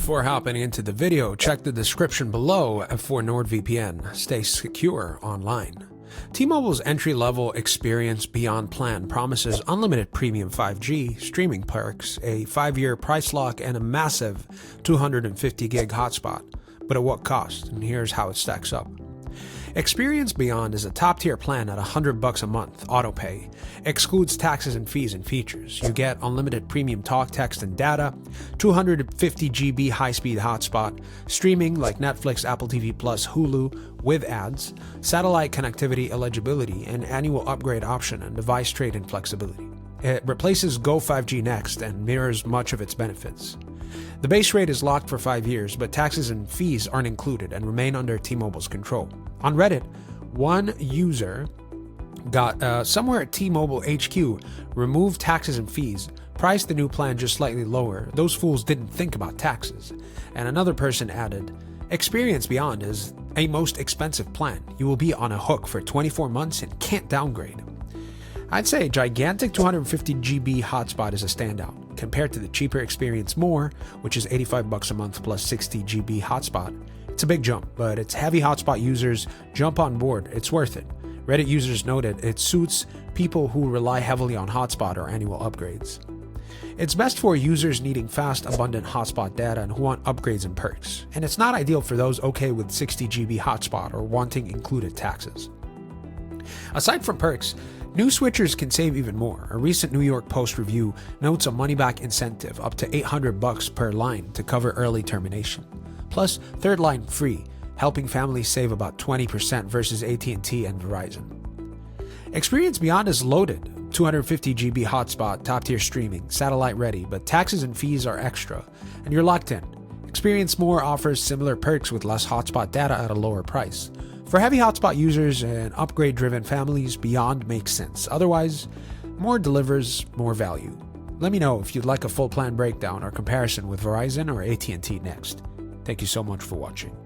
Before hopping into the video, check the description below for NordVPN. Stay secure online. T-Mobile's entry-level Experience Beyond plan promises unlimited premium 5G, streaming perks, a 5-year price lock, and a massive 250 gig hotspot. But at what cost? And here's how it stacks up. Experience Beyond is a top-tier plan at $100 a month, autopay, excludes taxes and fees and features. You get unlimited premium talk, text, and data, 250 GB high-speed hotspot, streaming like Netflix, Apple TV+, Hulu with ads, satellite connectivity eligibility, an annual upgrade option, and device trade-in flexibility. It replaces Go 5G Next and mirrors much of its benefits. The base rate is locked for 5 years, but taxes and fees aren't included and remain under T-Mobile's control. On Reddit, one user got somewhere at T-Mobile HQ removed taxes and fees, priced the new plan just slightly lower. Those fools didn't think about taxes. And another person added, Experience Beyond is a most expensive plan. You will be on a hook for 24 months and can't downgrade. I'd say a gigantic 250 GB hotspot is a standout. Compared to the cheaper Experience More, which is $85 a month plus 60 GB hotspot, it's a big jump, but its heavy hotspot users jump on board. It's worth it. Reddit users noted it suits people who rely heavily on hotspot or annual upgrades. It's best for users needing fast, abundant hotspot data and who want upgrades and perks. And it's not ideal for those okay with 60 GB hotspot or wanting included taxes. Aside from perks, new switchers can save even more. A recent New York Post review notes a money-back incentive up to $800 per line to cover early termination. Plus, third line free, helping families save about 20% versus AT&T and Verizon. Experience Beyond is loaded. 250 GB hotspot, top-tier streaming, satellite ready, but taxes and fees are extra, and you're locked in. Experience More offers similar perks with less hotspot data at a lower price. For heavy hotspot users and upgrade-driven families, Beyond makes sense. Otherwise, More delivers more value. Let me know if you'd like a full plan breakdown or comparison with Verizon or AT&T next. Thank you so much for watching.